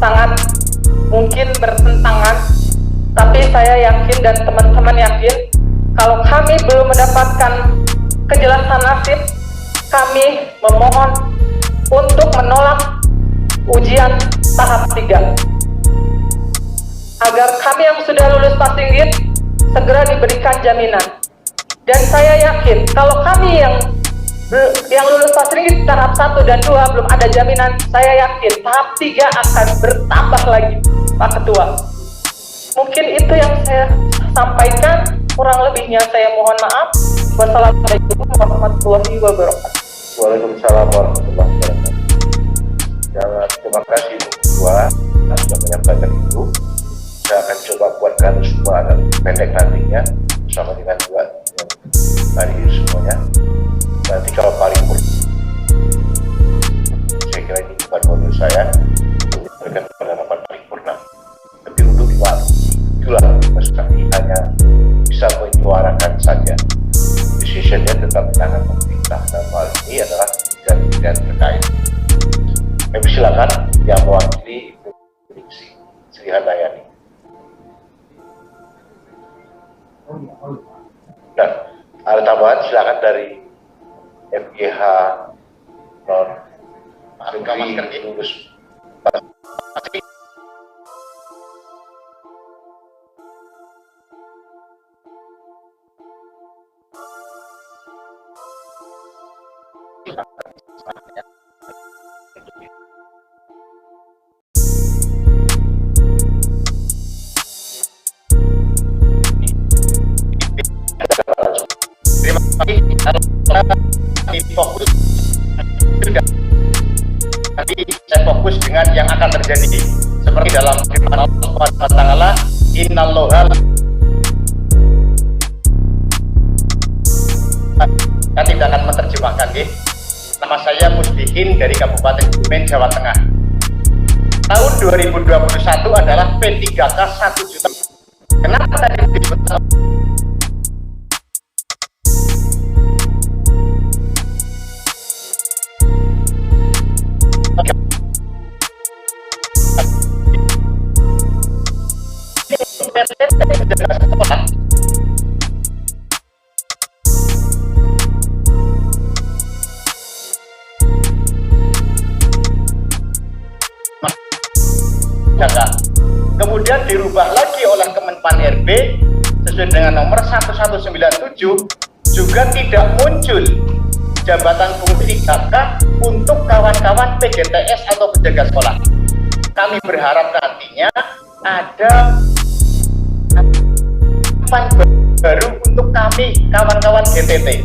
sangat mungkin bertentangan, tapi saya yakin dan teman-teman yakin kalau kami belum mendapatkan kejelasan nasib, kami memohon untuk menolak ujian tahap 3 agar kami yang sudah lulus passing grade segera diberikan jaminan. Dan saya yakin kalau kami yang lulus passing grade tahap 1 dan 2 belum ada jaminan, saya yakin tahap 3 akan bertambah lagi, Pak Ketua. Mungkin itu yang saya sampaikan, kurang lebihnya saya mohon maaf. Wassalamualaikum warahmatullahi wabarakatuh. Waalaikumsalam warahmatullahi wabarakatuh. Terima kasih Bu Ketua sudah menyampaikan itu. Saya akan coba buatkan semua dan pendek nantinya bersama dengan buat hari semuanya. Nanti kalau paripurna, saya kira ini bukan modul saya untuk diberikan pada rapat paripurna. Tapi untuk itulah tugas kami, hanya bisa menyuarakan saja. Decisionnya tetap di tangan pemerintah, dan hal ini adalah kebijakan terkait. Kami silakan yang mewakili Provinsi Sri Handayani. Dan ada tambahan silakan dari MGH non negeri lulus. Fokus nanti saya fokus dengan yang akan terjadi seperti dalam firman Allah Subhanahu wa taala, innallaha saya tidak akan menerjemahkan nama saya Muslihin dari Kabupaten Kebumen, Jawa Tengah. Tahun 2021 adalah P3K 1 juta. Kenapa tadi disebut kemudian dirubah lagi oleh Kemenpan RB sesuai dengan nomor 1197, juga tidak muncul jabatan fungsi KK untuk kawan-kawan PGTS atau penjaga sekolah. Kami berharap nantinya ada baru untuk kami kawan-kawan GTT,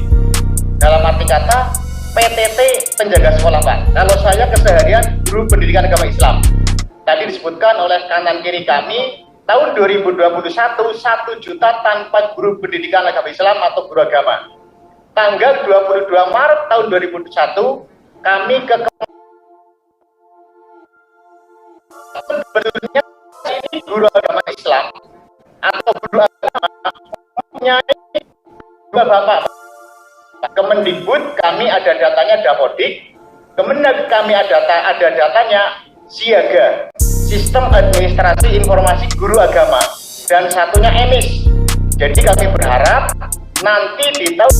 dalam arti kata PTT penjaga sekolah, Pak. Kalau saya keseharian guru pendidikan agama Islam, tadi disebutkan oleh kanan kiri kami, tahun 2021 1 juta tanpa guru pendidikan agama Islam atau guru agama. Tanggal 22 Maret tahun 2021 kami ke sebetulnya ini guru agama Islam atau guru agama mempunyai dua bapak. Kemendikbud kami ada datanya Dapodik, Kemenag kami ada datanya Siaga, Sistem Administrasi Informasi Guru Agama, dan satunya EMIS. Jadi kami berharap nanti di tahun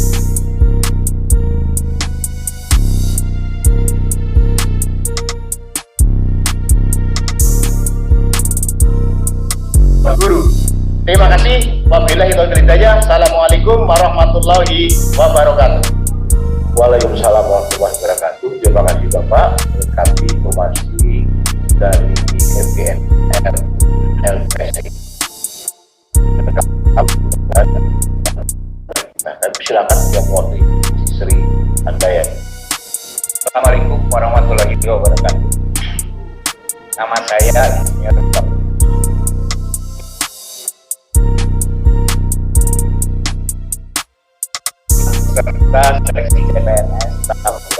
guru. Terima kasih. Wabillahi taufiq wal hidayah. Assalamualaikum warahmatullahi wabarakatuh. Waalaikumsalam warahmatullahi wabarakatuh. Terima kasih Bapak melengkapi informasi dari FGN LPSI. Nah, silakan yang mewakili Sri Handayani. Assalamualaikum warahmatullahi wabarakatuh. Nama saya Insinyur serta seleksi CPNS tahap 2.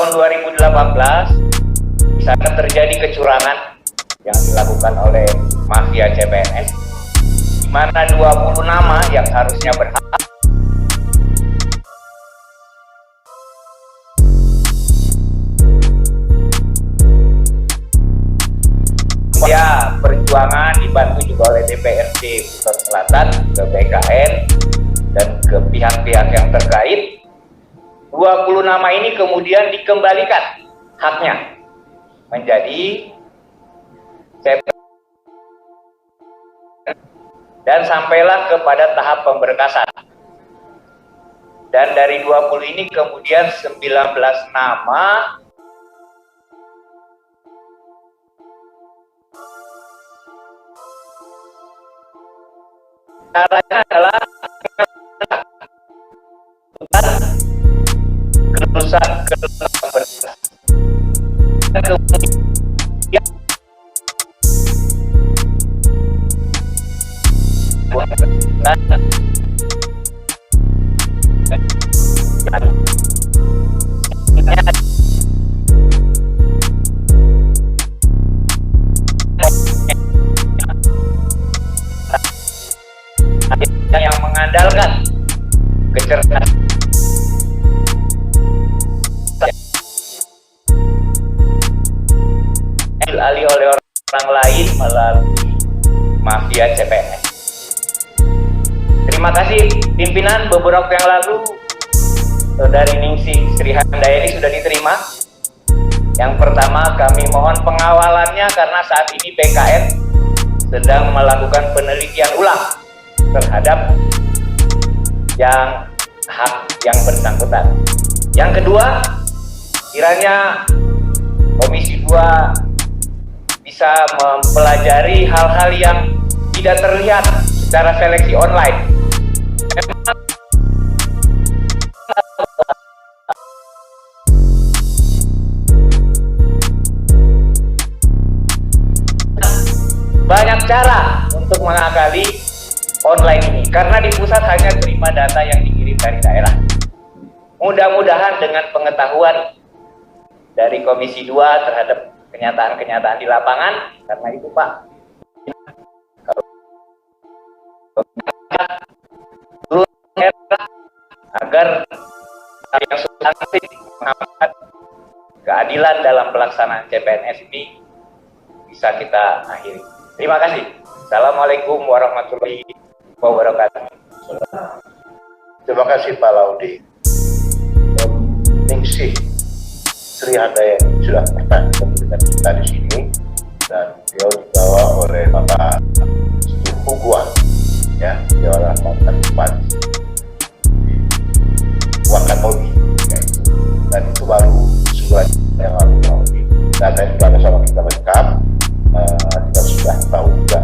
tahun 2018 di sana terjadi kecurangan yang dilakukan oleh mafia CPNS, di mana 20 nama yang harusnya berhak ya perjuangan dibantu juga oleh DPRD Buton Selatan ke BKN dan ke pihak-pihak yang terkait. 20 nama ini kemudian dikembalikan haknya menjadi dan sampailah kepada tahap pemberkasan. Dan dari 20 ini kemudian 19 nama caranya adalah kelulusan berkas. Dan kemudian yang mengandalkan kecerdasan alih oleh orang lain melalui mafia CPNS. Terima kasih pimpinan. Beberapa waktu yang lalu Saudari Ningsih Sri Handayani sudah diterima. Yang pertama kami mohon pengawalannya karena saat ini BKN sedang melakukan penelitian ulang terhadap yang hak yang bersangkutan. Yang kedua, kiranya Komisi 2 bisa mempelajari hal-hal yang tidak terlihat secara seleksi online. Banyak cara untuk mengakali online ini, karena di pusat hanya terima data yang dikirim dari daerah. Mudah-mudahan dengan pengetahuan dari Komisi 2 terhadap kenyataan-kenyataan di lapangan, karena itu Pak, agar yang substantif menghambat keadilan dalam pelaksanaan CPNS ini bisa kita akhiri. Terima kasih. Assalamualaikum warahmatullahi wabarakatuh. Terima kasih Pak Laudi. Ningsih Sri Handayani sudah pernah bertemu dengan kita di sini dan beliau dibawa oleh Bapak Huguan, ya, dia adalah mantan bupati di Wakatobi, ya, dan itu baru sebulan yang lalu. Data itu ada sama kita lengkap, kita sudah tahu juga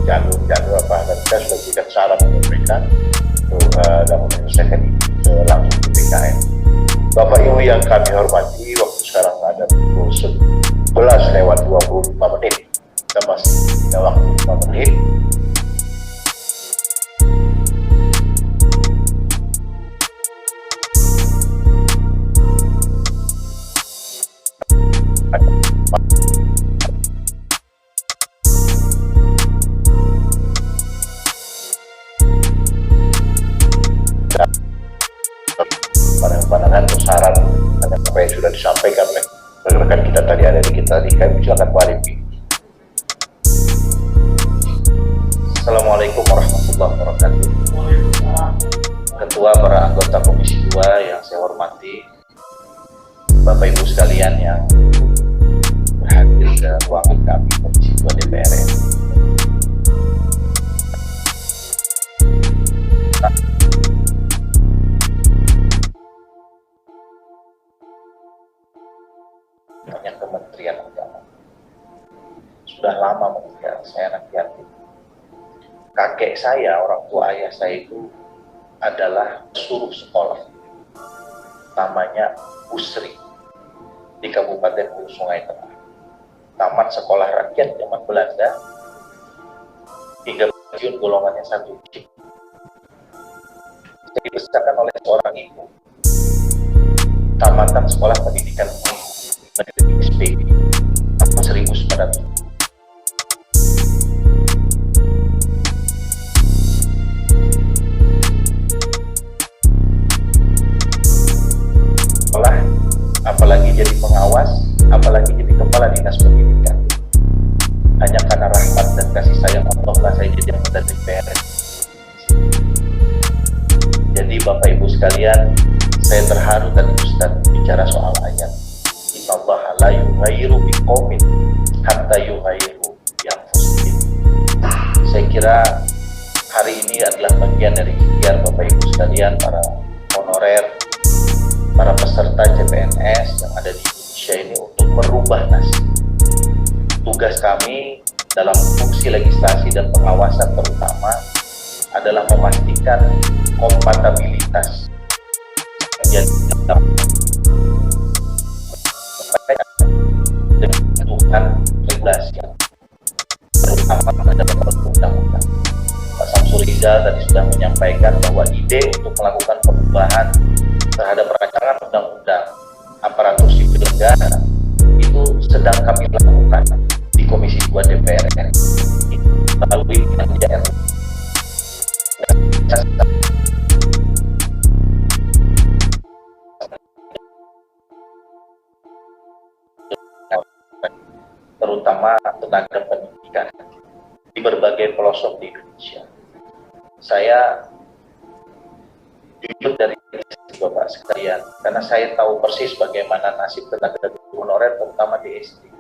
jalur-jalur apa, dan kita sudah berikan saran untuk mereka untuk dan menyelesaikan ini langsung ke BKN. Bapak Ibu yang kami hormati, waktu sekarang ada pukul 11:25. Kita masih ada waktu 5 menit. Pandangan saran dan apa yang sudah disampaikan oleh rekan kita tadi ada di kita tadi, kami silakan klarifikasi. Assalamualaikum warahmatullahi wabarakatuh. Ketua, para anggota Komisi 2 yang saya hormati, Bapak Ibu sekalian yang berhadir ke ruangan kami Komisi 2 DPR RI. Yang Kementerian Agama sudah lama meninggal. Saya anak yatim. Kakek saya, orang tua ayah saya itu adalah suruh sekolah, namanya Busri, di Kabupaten Hulu Sungai Tengah. Tamat sekolah rakyat zaman Belanda hingga pensiun golongannya 1. Saya dibesarkan oleh seorang ibu. Tamat Kecamatan Sekolah Pendidikan Negeri SPB tahun 1900. Sekolah, apalagi jadi pengawas, apalagi jadi kepala dinas pendidikan. Hanya karena rahmat dan kasih sayang Allah lah saya jadi anggota DPR. Jadi Bapak Ibu sekalian, saya terharu tadi Ustaz bicara soal ayat innallaha la yughayyiru biqaumin hatta yughayyiru bi anfusihim. Saya kira hari ini adalah bagian dari ikhtiar Bapak Ibu sekalian, para honorer, para peserta CPNS yang ada di Indonesia ini untuk merubah nasib. Tugas kami dalam fungsi legislasi dan pengawasan terutama adalah memastikan kompatibilitas dengan kebutuhan regulasi terutama terhadap undang-undang. Pak Samsul Rizal tadi sudah menyampaikan bahwa ide untuk melakukan perubahan terhadap rancangan undang-undang aparatur sipil negara itu sedang kami lakukan di Komisi 2 DPR RI melalui panja RUU. Terutama tenaga pendidikan di berbagai pelosok di Indonesia. Saya jujur dari Bapak sekalian, karena saya tahu persis bagaimana nasib tenaga honorer terutama di SD.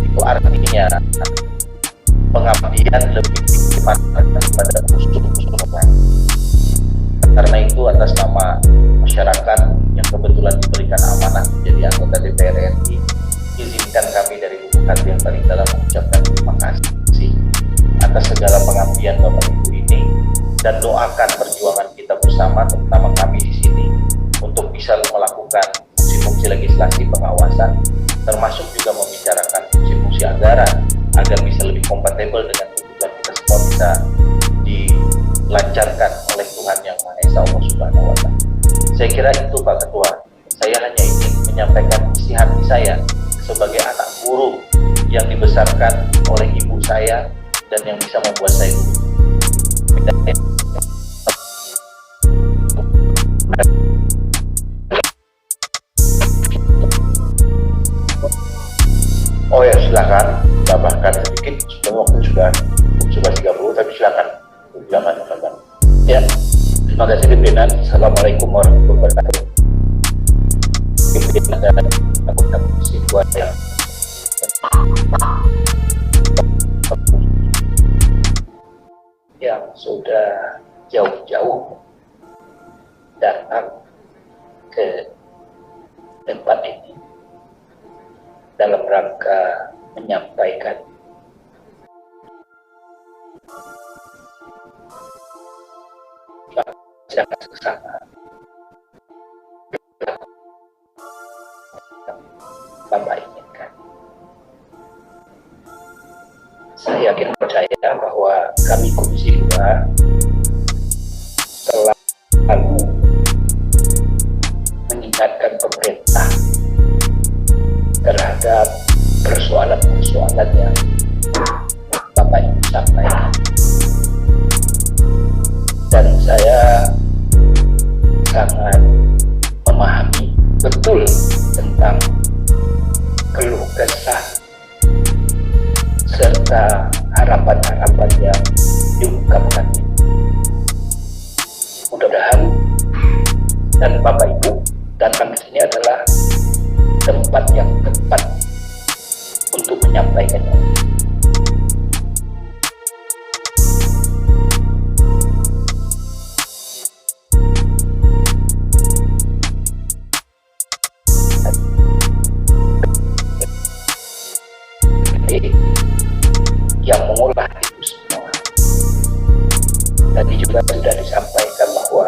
Itu artinya pengabdian lebih ditempatkan pada unsur-unsur orang. Karena itu atas nama masyarakat yang kebetulan diberikan amanah menjadi anggota DPR RI, izinkan kami dari lubuk hati yang paling dalam mengucapkan terima kasih atas segala pengabdian Bapak Ibu ini, dan doakan perjuangan kita bersama, terutama kami di sini, untuk bisa melakukan fungsi-fungsi legislasi pengawasan, termasuk juga membicarakan fungsi-fungsi anggaran agar bisa lebih kompatibel dengan kebutuhan kita semua, bisa dilancarkan oleh Tuhan Yang Maha Esa Allah Subhanahu wa Ta'ala. Saya kira itu Pak Ketua. Saya hanya ingin menyampaikan isi hati saya sebagai anak guru yang dibesarkan oleh ibu saya dan yang bisa membuat saya Oh ya, silakan tambahkan sedikit. Sebelum waktu sudah 30, tapi silakan. Jangan. Ya, terima kasih pimpinan. Assalamualaikum warahmatullahi wabarakatuh. Pimpinan dan anggota Komisi 2 yang sudah jauh-jauh datang ke tempat ini dalam rangka menyampaikan jangan sesama Bapak inginkan. Saya yakin percaya bahwa kami Komisi 2 selalu mengingatkan pemerintah terhadap persoalan-persoalan yang Bapak Ibu sampaikan. Dan saya sangat memahami betul tentang keluh kesah serta harapan-harapan yang diungkapkan. Mudah-mudahan dan Bapak Ibu datang ke sini adalah tempat yang tepat untuk menyampaikannya. Yang mengolah itu semua juga sudah disampaikan bahwa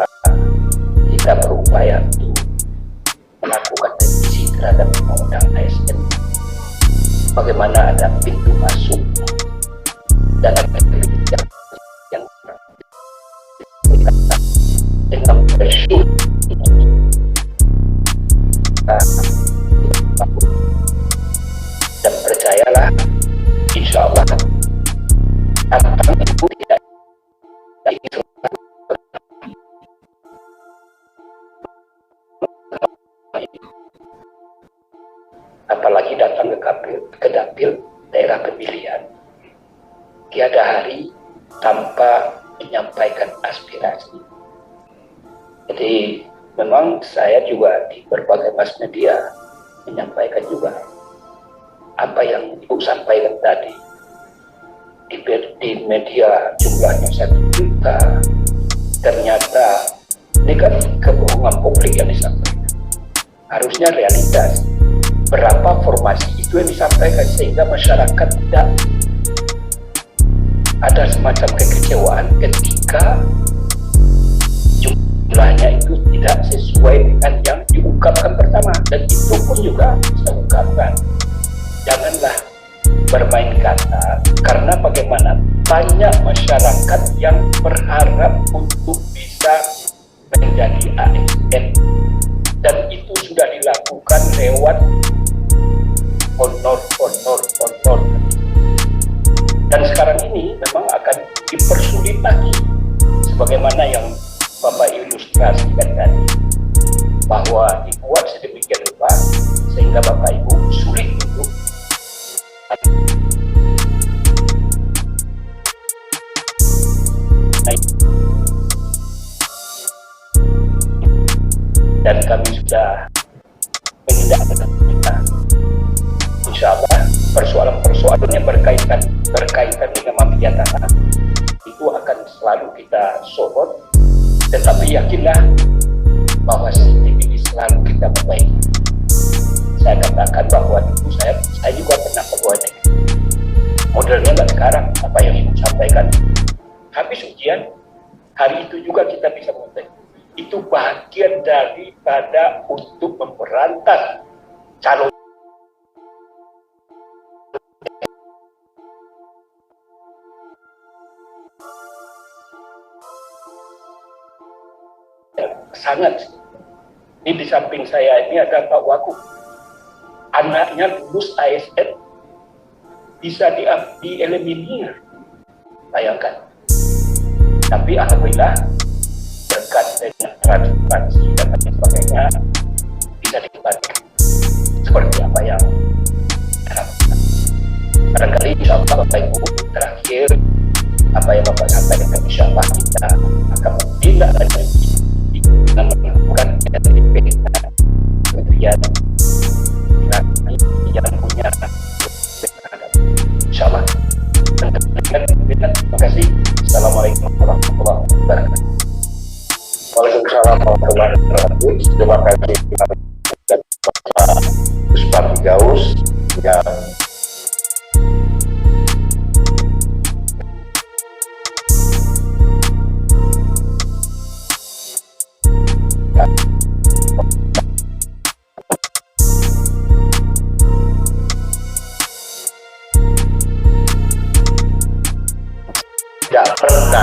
kita berupaya untuk melakukan revisi terhadap undang-undang ASN. Bagaimana ada pintu masuk dan ada kebijakan yang dengan pressure dan percayalah, insya Allah akan itu tidak apalagi datang ke dapil daerah pemilihan, tiada hari tanpa menyampaikan aspirasi. Jadi memang saya juga di berbagai mass media menyampaikan juga apa yang Ibu sampaikan tadi. Di media jumlahnya 1 juta, ternyata ini kan kebohongan publik yang disampaikan. Harusnya realitas berapa formasi itu yang disampaikan sehingga masyarakat tidak ada semacam kekecewaan ketika jumlahnya itu tidak sesuai dengan yang diungkapkan pertama. Dan itu pun juga saya ungkapkan, janganlah bermain kata, karena bagaimana banyak masyarakat yang berharap untuk bisa menjadi ASN, dan itu sudah dilakukan lewat honor. Dan sekarang ini memang akan dipersulit lagi, sebagaimana yang Bapak ilustrasikan tadi, bahwa dibuat sedemikian rupa sehingga Bapak Ibu sulit untuk dan kami sudah menindaklanjuti. Insya Allah persoalan-persoalan yang berkaitan dengan mafia tanah itu akan selalu kita sorot, tetapi yakinlah bahwa sistem ini selalu kita perbaiki. Saya katakan bahwa itu saya juga pernah pegawai negeri. Modelnya nggak sekarang apa yang Ibu sampaikan. Habis ujian, hari itu juga kita bisa mengetik. Itu bagian daripada untuk memberantas calon sangat. Ini di samping saya ini ada Pak Wagub, anaknya lulus ASN bisa dieliminir, bayangkan. Tapi alhamdulillah berkat dengan transparansi dan lain sebagainya bisa dikembalikan seperti apa yang diharapkan. Barangkali insya Allah Bapak Ibu terakhir apa yang Bapak sampaikan, insya Allah kita akan menindaklanjuti dengan melakukan RDP kementerian yang punya insya Allah. Terima kasih. Assalamualaikum warahmatullahi wabarakatuh. Waalaikumsalam warahmatullahi wabarakatuh. Terima kasih Bapak Supardi Gaus yang tidak pernah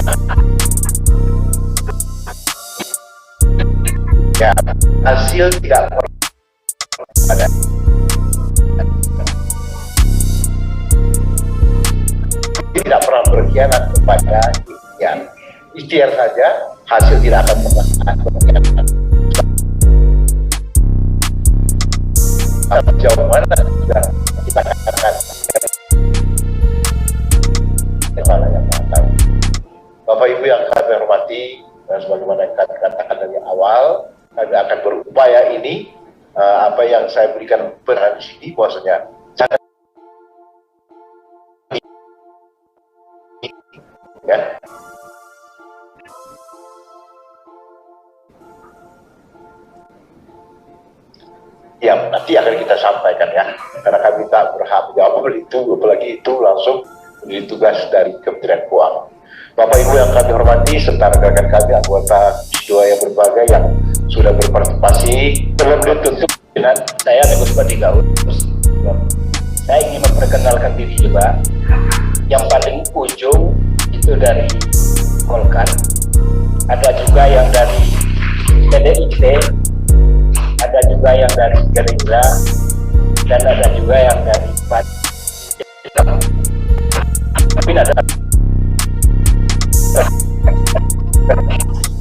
ya hasil tidak pernah ada. Tidak pernah berkhianat kepada ikhtiar saja, hasil tidak akan pernah berkhianat. Sejauh mana sudah kita katakan kepala yang matang. Bapak Ibu yang kami hormati, sebagaimana yang kami katakan dari awal, kami akan berupaya ini apa yang saya berikan peran di sini, bahwasanya jangan ya. Ya, nanti akan kita sampaikan ya, karena kami tak berhak menjawab itu, apalagi itu langsung menjadi tugas dari Kementerian Keuangan. Bapak Ibu yang kami hormati serta rekan-rekan kami anggota Komisi 2 yang berbagai yang sudah berpartisipasi dalam tentu dengan Saya Teguh Budi Gaus. Saya ingin memperkenalkan diri juga. Yang paling ujung itu dari Golkar, ada juga yang dari PDIP, ada juga yang dari Gerindra, dan ada juga yang dari PAN. Tapi ada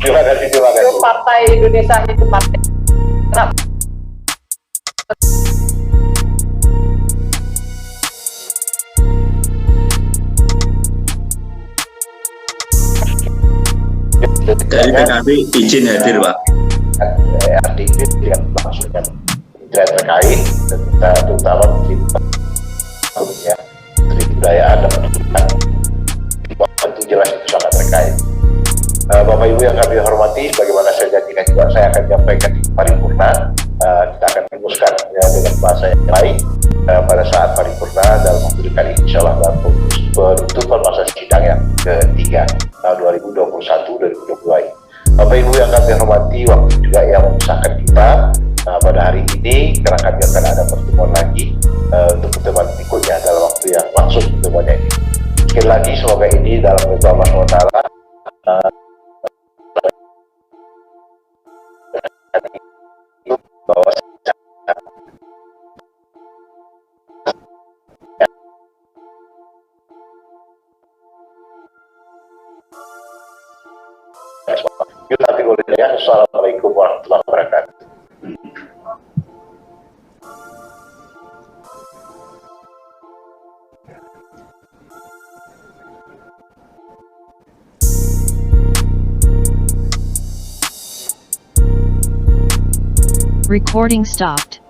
terima kasih. Itu Partai Indonesia itu partai. Dari PKB izin hadir, Pak. RDP dengan maksudnya kementerian terkait terutama Menteri Kebudayaan dan Pendidikan itu jelas itu sangat terkait. Bapak Ibu yang kami hormati, bagaimana saya janjikan juga saya akan menyampaikan di paripurna. Kita akan rumuskan ya, dengan bahasa yang baik pada saat paripurna dalam waktu dekat ini, insya Allah dalam penutupan masa sidang yang ketiga tahun 2021-2022 ini. Bapak Ibu yang kami hormati, waktu juga yang memisahkan kita pada hari ini karena kami akan ada pertemuan lagi untuk pertemuan berikutnya dalam waktu yang langsung pertemuannya ini. Sekali lagi semoga ini dalam ridho Allah SWT bahwa Assalamualaikum warahmatullahi wabarakatuh. Recording stopped.